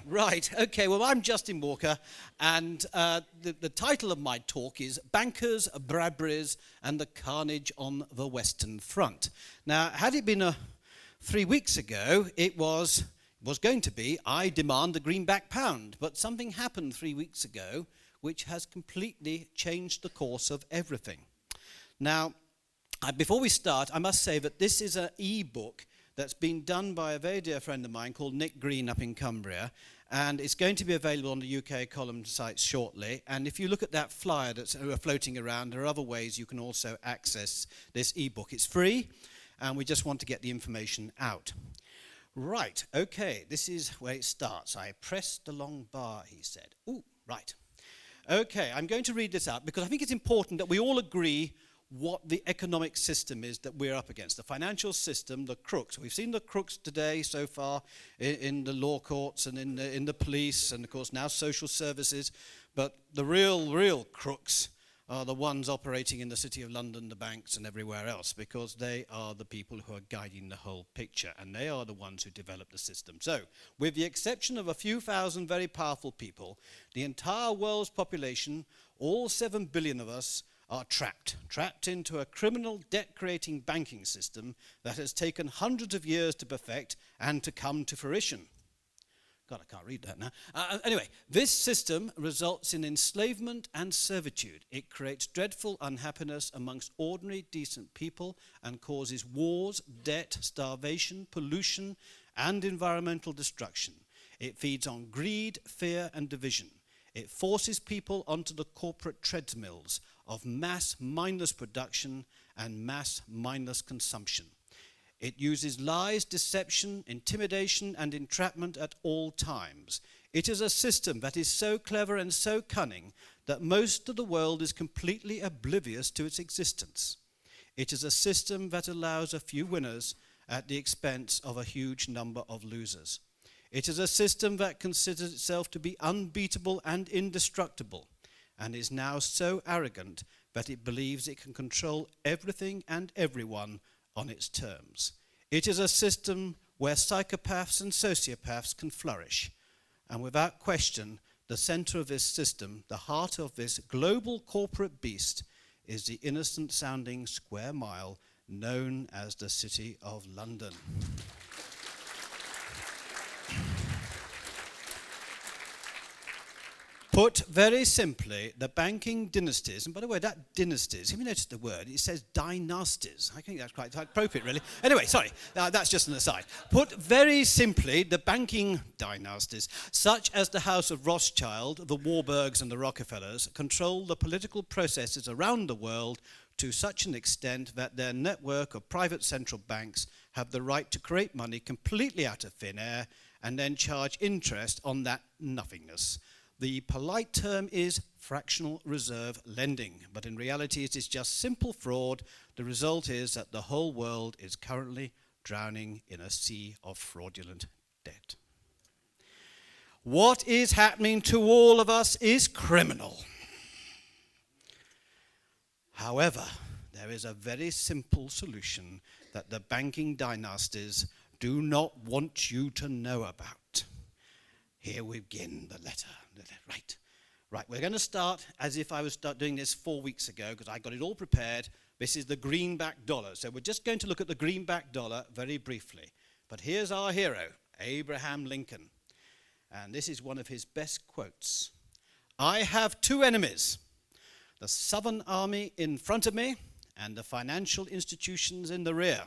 Right, okay, well, I'm Justin Walker, and the title of my talk is Bankers, Bradburys, and the Carnage on the Western Front. Now, had it been 3 weeks ago, it was going to be, I demand the greenback pound, but something happened 3 weeks ago which has completely changed the course of everything. Now, before we start, I must say that this is an e-book that's been done by a very dear friend of mine called Nick Green up in Cumbria, and it's going to be available on the ukcolumn site shortly. And if you look at that flyer that's floating around, there are other ways you can also access this ebook. It's free, and we just want to get the information out. Right, okay, this is where it starts. I pressed the long bar, he said. Ooh, right. Okay, I'm going to read this out because I think it's important that we all agree what the economic system is that we're up against. The financial system, the crooks. We've seen the crooks today so far in the law courts and in the police and, of course, now social services. But the real crooks are the ones operating in the City of London, the banks and everywhere else, because they are the people who are guiding the whole picture, and they are the ones who develop the system. So, with the exception of a few thousand very powerful people, the entire world's population, all 7 billion of us, are trapped into a criminal debt-creating banking system that has taken hundreds of years to perfect and to come to fruition. God, I can't read that now. Anyway, this system results in enslavement and servitude. It creates dreadful unhappiness amongst ordinary, decent people and causes wars, debt, starvation, pollution, and environmental destruction. It feeds on greed, fear, and division. It forces people onto the corporate treadmills of mass mindless production and mass mindless consumption. It uses lies, deception, intimidation, and entrapment at all times. It is a system that is so clever and so cunning that most of the world is completely oblivious to its existence. It is a system that allows a few winners at the expense of a huge number of losers. It is a system that considers itself to be unbeatable and indestructible, and is now so arrogant that it believes it can control everything and everyone on its terms. It is a system where psychopaths and sociopaths can flourish, and without question, the center of this system, the heart of this global corporate beast, is the innocent-sounding square mile known as the City of London. Put very simply, the banking dynasties, and by the way, that dynasties, if you notice the word, it says dynasties. I think that's quite appropriate, really. Anyway, sorry, that's just an aside. Put very simply, the banking dynasties, such as the House of Rothschild, the Warburgs, and the Rockefellers, control the political processes around the world to such an extent that their network of private central banks have the right to create money completely out of thin air and then charge interest on that nothingness. The polite term is fractional reserve lending, but in reality it is just simple fraud. The result is that the whole world is currently drowning in a sea of fraudulent debt. What is happening to all of us is criminal. However, there is a very simple solution that the banking dynasties do not want you to know about. Here we begin the letter. Right, we're going to start as if I was doing this 4 weeks ago because I got it all prepared. This is the greenback dollar. So we're just going to look at the greenback dollar very briefly. But here's our hero, Abraham Lincoln. And this is one of his best quotes. I have two enemies, the Southern Army in front of me and the financial institutions in the rear.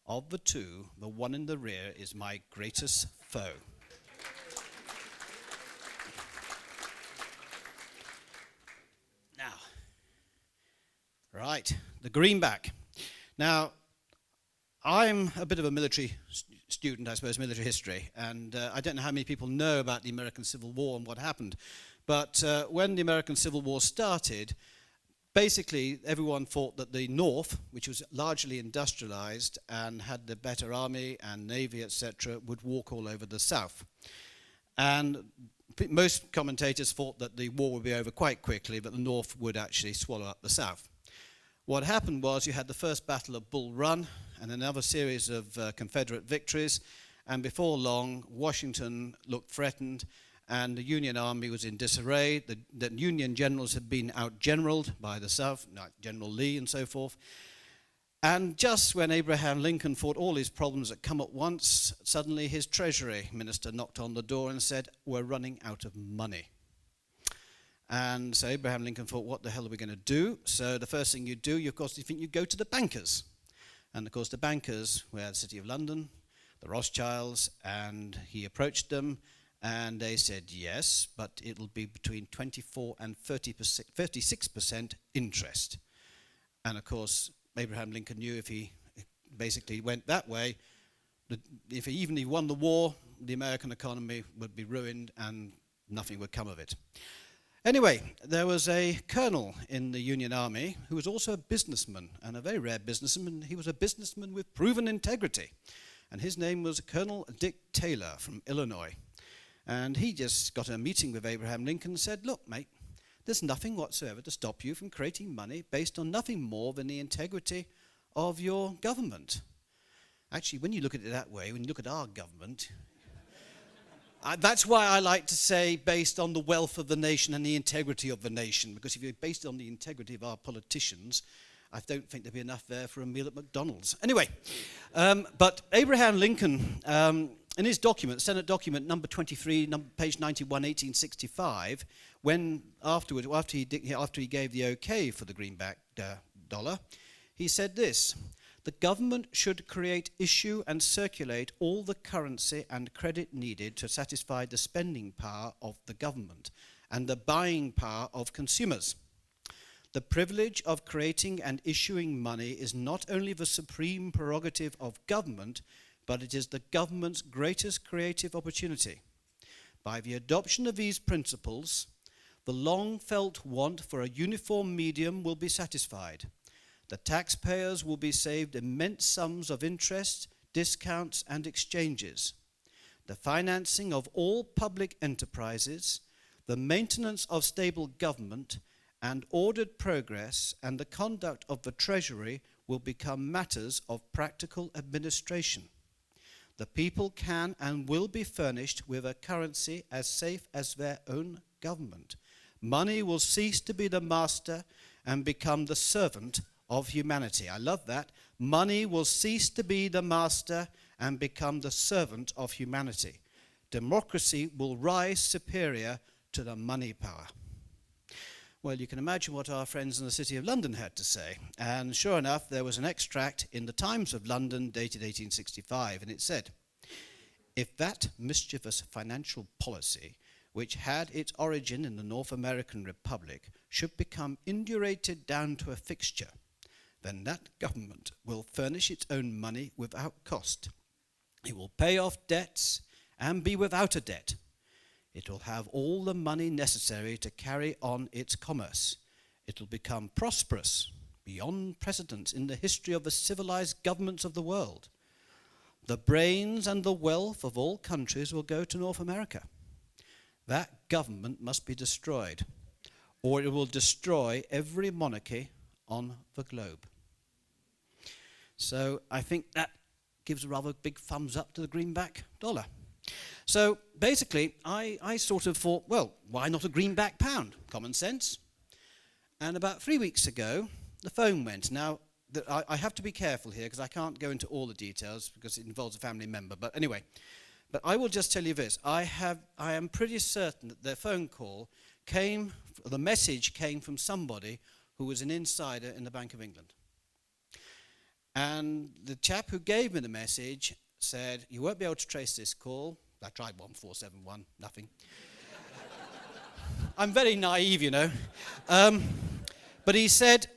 Of the two, the one in the rear is my greatest foe. Right, the greenback. Now, I'm a bit of a military student, I suppose, military history, and I don't know how many people know about the American Civil War and what happened, but when the American Civil War started, basically everyone thought that the North, which was largely industrialized and had the better army and navy, etc., would walk all over the South. And most commentators thought that the war would be over quite quickly, but the North would actually swallow up the South. What happened was you had the first Battle of Bull Run and another series of Confederate victories, And before long, Washington looked threatened, and the Union Army was in disarray. The Union generals had been out-generaled by the South, like General Lee and so forth. And just when Abraham Lincoln thought all his problems had come at once, suddenly his Treasury Minister knocked on the door and said, "We're running out of money." And so Abraham Lincoln thought, what the hell are we going to do? So the first thing you do, of course, you go to the bankers. And of course, the bankers were the City of London, the Rothschilds, and he approached them, and they said, yes, but it'll be between 24 and 36% interest. And of course, Abraham Lincoln knew if he basically went that way, if he won the war, the American economy would be ruined and nothing would come of it. Anyway, there was a colonel in the Union Army who was also a businessman, and a very rare businessman. He was a businessman with proven integrity, and his name was Colonel Dick Taylor from Illinois. And he just got a meeting with Abraham Lincoln and said, look, mate, there's nothing whatsoever to stop you from creating money based on nothing more than the integrity of your government. Actually, when you look at it that way, when you look at our government, that's why I like to say based on the wealth of the nation and the integrity of the nation, because if you're based on the integrity of our politicians, I don't think there'd be enough there for a meal at McDonald's. Anyway, but Abraham Lincoln, in his document, Senate document number 23, page 91, 1865, after he gave the okay for the greenback dollar, he said this: the government should create, issue, and circulate all the currency and credit needed to satisfy the spending power of the government and the buying power of consumers. The privilege of creating and issuing money is not only the supreme prerogative of government, but it is the government's greatest creative opportunity. By the adoption of these principles, the long-felt want for a uniform medium will be satisfied. The taxpayers will be saved immense sums of interest, discounts, and exchanges. The financing of all public enterprises, the maintenance of stable government, and ordered progress, and the conduct of the Treasury will become matters of practical administration. The people can and will be furnished with a currency as safe as their own government. Money will cease to be the master and become the servant of humanity. I love that. Money will cease to be the master and become the servant of humanity. Democracy will rise superior to the money power. Well, you can imagine what our friends in the City of London had to say. And sure enough, there was an extract in the Times of London dated 1865, and it said, "If that mischievous financial policy, which had its origin in the North American Republic, should become indurated down to a fixture, then that government will furnish its own money without cost. It will pay off debts and be without a debt. It will have all the money necessary to carry on its commerce. It will become prosperous beyond precedent in the history of the civilized governments of the world. The brains and the wealth of all countries will go to North America. That government must be destroyed, or it will destroy every monarchy on the globe." So I think that gives a rather big thumbs up to the greenback dollar. So basically, I sort of thought, well, why not a greenback pound? Common sense. And about 3 weeks ago, the phone went. Now, I have to be careful here because I can't go into all the details because it involves a family member. But anyway, but I will just tell you this. I am pretty certain that the phone call the message came from somebody who was an insider in the Bank of England. And the chap who gave me the message said, "You won't be able to trace this call." I tried 1471, nothing. I'm very naive, you know. But he said,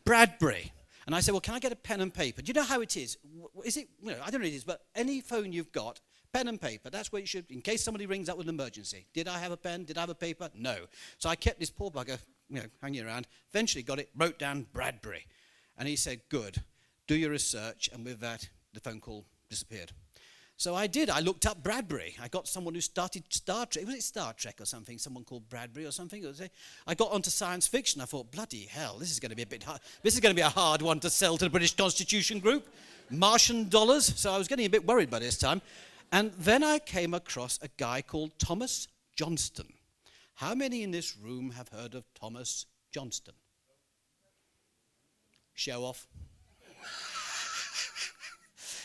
"Bradbury." And I said, "Well, can I get a pen and paper?" Do you know how it is? Is it, I don't know what it is, but any phone you've got, pen and paper, that's where you should, in case somebody rings up with an emergency. Did I have a pen? Did I have a paper? No. So I kept this poor bugger, hanging around. Eventually got it, wrote down Bradbury. And he said, "Good, do your research." And with that, the phone call disappeared. So I did. I looked up Bradbury. I got someone who started Star Trek. Was it Star Trek or something? Someone called Bradbury or something. I got onto science fiction. I thought, bloody hell, this is going to be a bit hard. This is going to be a hard one to sell to the British Constitution Group. Martian dollars. So I was getting a bit worried by this time. And then I came across a guy called Thomas Johnston. How many in this room have heard of Thomas Johnston? Show off.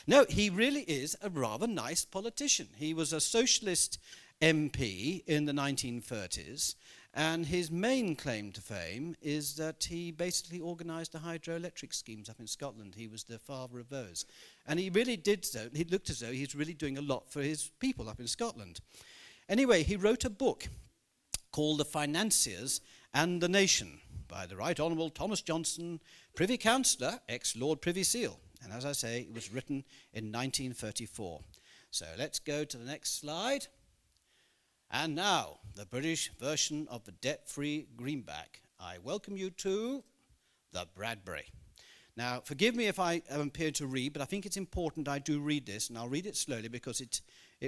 No, he really is a rather nice politician. He was a socialist MP in the 1930s, and his main claim to fame is that he basically organised the hydroelectric schemes up in Scotland. He was the father of those. And he really did so. He looked as though he's really doing a lot for his people up in Scotland. Anyway, he wrote a book called The Financiers and the Nation by the Right Honourable Thomas Johnston, Privy Councillor, ex-Lord Privy Seal. And as I say, it was written in 1934. So let's go to the next slide. And now, the British version of the debt-free greenback. I welcome you to the Bradbury. Now, forgive me if I appear to read, but I think it's important I do read this, and I'll read it slowly because it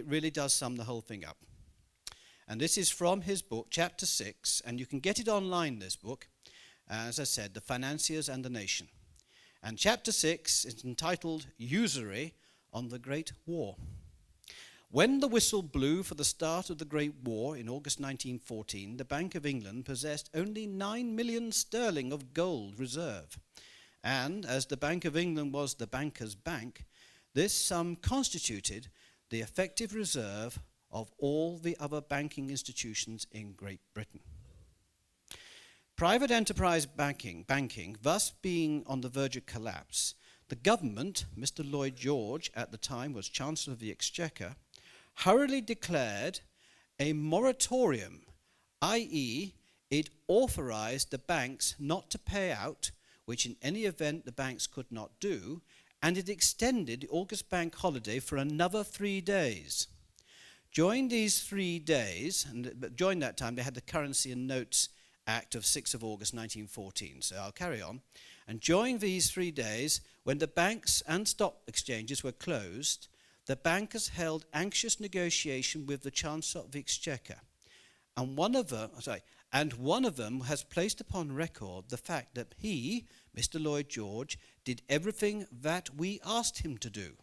really does sum the whole thing up. And this is from his book, Chapter 6, and you can get it online, this book, as I said, The Financiers and the Nation. And Chapter 6 is entitled Usury on the Great War. When the whistle blew for the start of the Great War in August 1914, the Bank of England possessed only 9 million sterling of gold reserve. And as the Bank of England was the banker's bank, this sum constituted the effective reserve of all the other banking institutions in Great Britain. Private enterprise banking, thus being on the verge of collapse, the government, Mr. Lloyd George at the time was Chancellor of the Exchequer, hurriedly declared a moratorium, i.e. it authorised the banks not to pay out, which in any event the banks could not do, and it extended the August bank holiday for another 3 days. During these 3 days, and during that time they had the Currency and Notes Act of 6th of August 1914, so I'll carry on. And during these 3 days, when the banks and stock exchanges were closed, the bankers held anxious negotiation with the Chancellor of the Exchequer. And one of them has placed upon record the fact that he, Mr. Lloyd George, did everything that we asked him to do.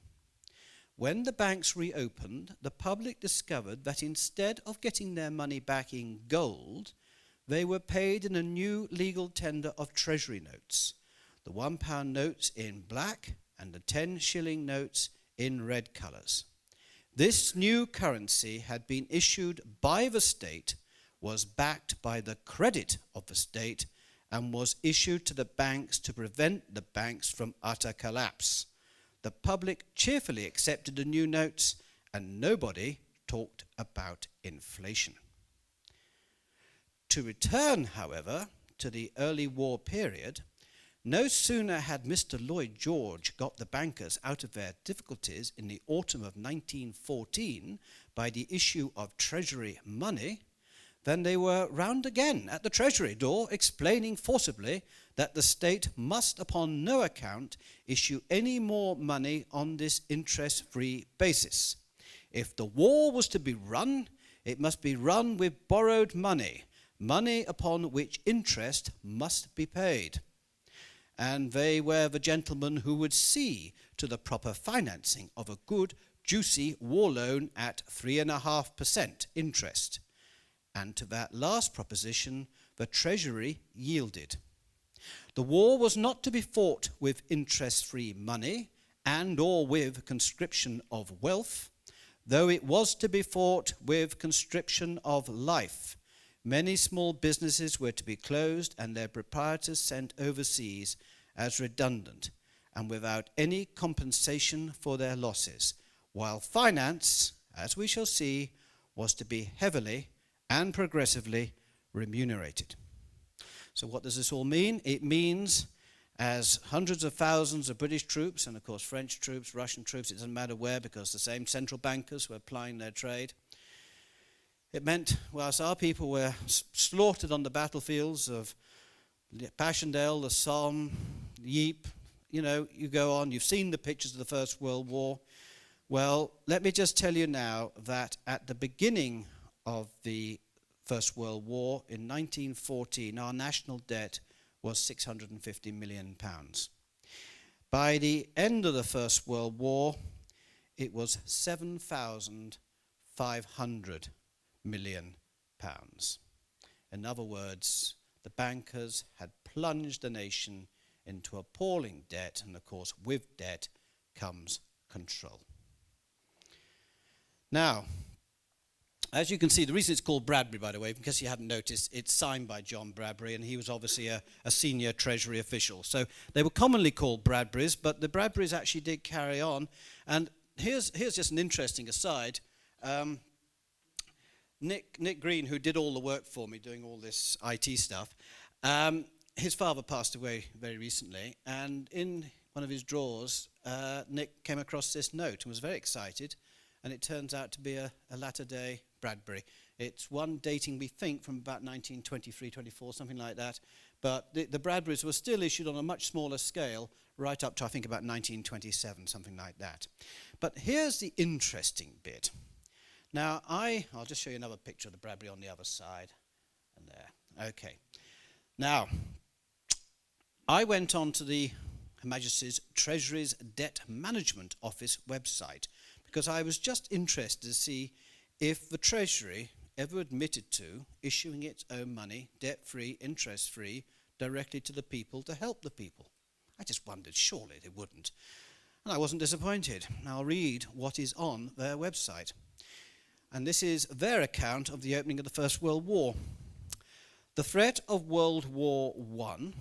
When the banks reopened, the public discovered that instead of getting their money back in gold, they were paid in a new legal tender of treasury notes, the £1 notes in black and the 10-shilling notes in red colours. This new currency had been issued by the state, was backed by the credit of the state, and was issued to the banks to prevent the banks from utter collapse. The public cheerfully accepted the new notes, and nobody talked about inflation. To return, however, to the early war period, no sooner had Mr. Lloyd George got the bankers out of their difficulties in the autumn of 1914 by the issue of treasury money than they were round again at the treasury door explaining forcibly that the state must upon no account issue any more money on this interest-free basis. If the war was to be run, it must be run with borrowed money, money upon which interest must be paid. And they were the gentlemen who would see to the proper financing of a good, juicy war loan at 3.5% interest. And to that last proposition, the Treasury yielded. The war was not to be fought with interest-free money and or with conscription of wealth, though it was to be fought with conscription of life. Many small businesses were to be closed and their proprietors sent overseas as redundant and without any compensation for their losses, while finance, as we shall see, was to be heavily and progressively remunerated. So what does this all mean? It means as hundreds of thousands of British troops, and of course French troops, Russian troops, it doesn't matter where because the same central bankers were plying their trade. It meant, whilst our people were slaughtered on the battlefields of Passchendaele, the Somme, Ypres, you go on, you've seen the pictures of the First World War. Well, let me just tell you now that at the beginning of the First World War, in 1914, our national debt was £650 million. By the end of the First World War, it was £7,500 million. In other words, the bankers had plunged the nation into appalling debt, and of course with debt comes control. Now, as you can see, the reason it's called Bradbury, by the way, because you hadn't noticed, it's signed by John Bradbury, and he was obviously a senior Treasury official. So they were commonly called Bradburys, but the Bradburys actually did carry on. And here's just an interesting aside. Nick Green, who did all the work for me, doing all this IT stuff, his father passed away very recently, and in one of his drawers, Nick came across this note and was very excited, and it turns out to be a latter-day Bradbury. It's one dating, we think, from about 1923-24, something like that, but the Bradburys were still issued on a much smaller scale, right up to, I think, about 1927, something like that. But here's the interesting bit. Now, I'll just show you another picture of the Bradbury on the other side, and there. Okay. Now, I went on to the Her Majesty's Treasury's Debt Management Office website because I was just interested to see if the Treasury ever admitted to issuing its own money, debt-free, interest-free, directly to the people to help the people. I just wondered, surely they wouldn't. And I wasn't disappointed. I'll read what is on their website. And this is their account of the opening of the First World War. The threat of World War I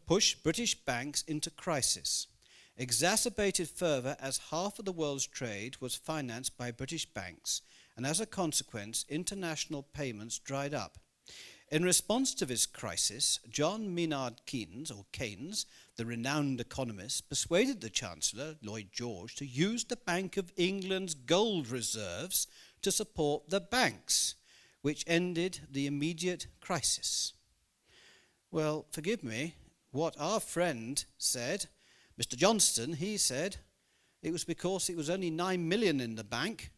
pushed British banks into crisis, exacerbated further as half of the world's trade was financed by British banks, and as a consequence, international payments dried up. In response to this crisis, John Maynard Keynes, the renowned economist, persuaded the Chancellor, Lloyd George, to use the Bank of England's gold reserves to support the banks, which ended the immediate crisis. Well, forgive me, what our friend said, Mr. Johnston, he said it was because it was only 9 million in the bank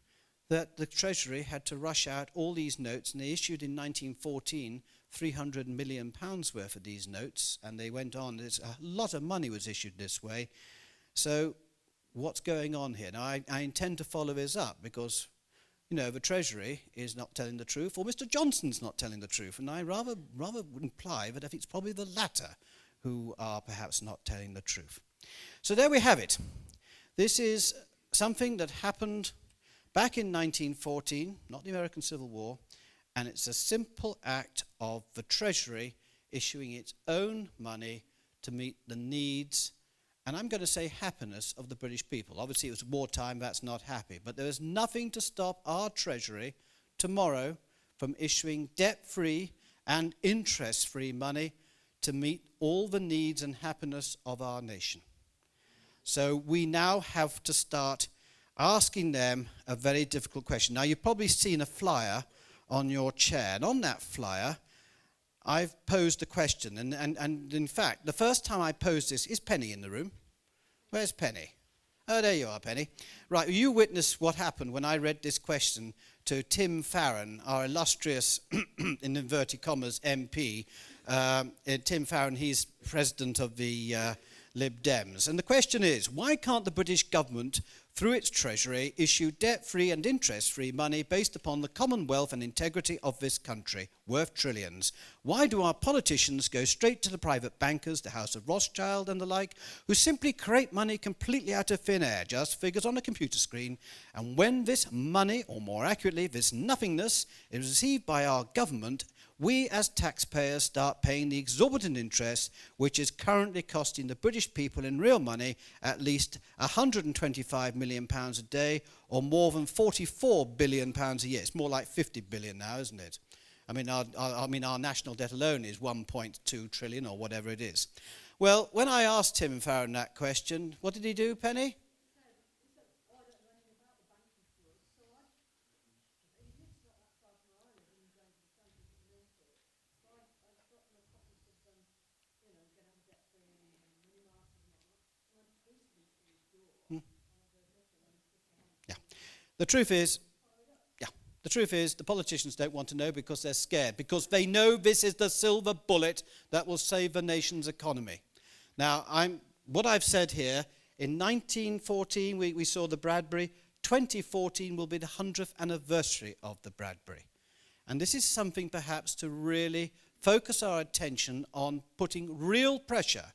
that the Treasury had to rush out all these notes, and they issued in 1914 £300 million worth of these notes, and they went on. There's a lot of money was issued this way. So what's going on here? Now, I intend to follow this up because, you know, the Treasury is not telling the truth, or Mr. Johnston's not telling the truth, and I rather would imply that if it's probably the latter who are perhaps not telling the truth. So there we have it. This is something that happened back in 1914, not the American Civil War, and it's a simple act of the Treasury issuing its own money to meet the needs, and I'm going to say happiness, of the British people. Obviously, it was wartime, that's not happy, but there is nothing to stop our Treasury tomorrow from issuing debt-free and interest-free money to meet all the needs and happiness of our nation. So we now have to start asking them a very difficult question. Now, you've probably seen a flyer on your chair, and on that flyer, I've posed a question, and in fact, the first time I posed this, is Penny in the room? Where's Penny? Oh, there you are, Penny. Right, you witnessed what happened when I read this question to Tim Farron, our illustrious, in inverted commas, MP. Tim Farron, he's president of the Lib Dems. And the question is, why can't the British government, through its Treasury, issue debt-free and interest-free money based upon the commonwealth and integrity of this country, worth trillions? Why do our politicians go straight to the private bankers, the House of Rothschild and the like, who simply create money completely out of thin air, just figures on a computer screen, and when this money, or more accurately, this nothingness, is received by our government, we as taxpayers start paying the exorbitant interest which is currently costing the British people in real money at least £125 million a day, or more than £44 billion a year. It's more like 50 billion now, isn't it? I mean, our national debt alone is 1.2 trillion or whatever it is. Well, when I asked Tim Farron that question, what did he do, Penny? The truth is, the politicians don't want to know because they're scared, because they know this is the silver bullet that will save the nation's economy. Now, what I've said here In 1914, we saw the Bradbury. 2014 will be the 100th anniversary of the Bradbury. And this is something perhaps to really focus our attention on putting real pressure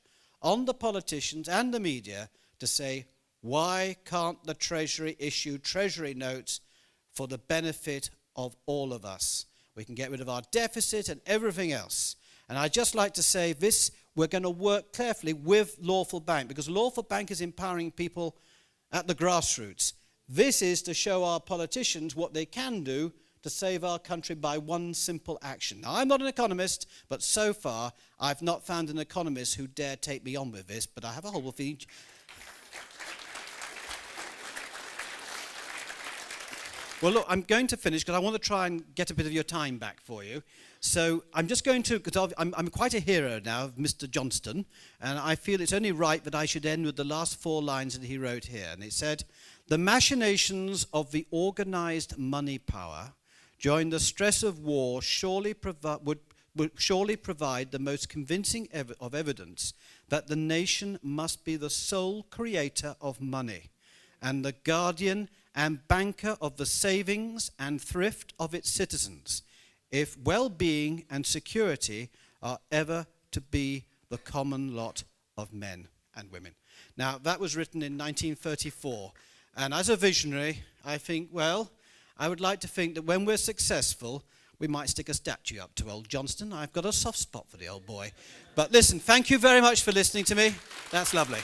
on the politicians and the media to say, why can't the Treasury issue Treasury notes for the benefit of all of us? We can get rid of our deficit and everything else. And I'd just like to say this, we're going to work carefully with Lawful Bank, because Lawful Bank is empowering people at the grassroots. This is to show our politicians what they can do to save our country by one simple action. Now, I'm not an economist, but so far I've not found an economist who dare take me on with this, but I have a whole feeling. Well, look, I'm going to finish because I want to try and get a bit of your time back for you. So I'm just going to, because I'm quite a hero now of Mr. Johnston, and I feel it's only right that I should end with the last 4 lines that he wrote here. And it said, "The machinations of the organized money power during the stress of war would surely provide the most convincing of evidence that the nation must be the sole creator of money and the guardian and banker of the savings and thrift of its citizens, if well-being and security are ever to be the common lot of men and women." Now, that was written in 1934, and as a visionary, I think, well, I would like to think that when we're successful, we might stick a statue up to old Johnston. I've got a soft spot for the old boy. But listen, thank you very much for listening to me. That's lovely.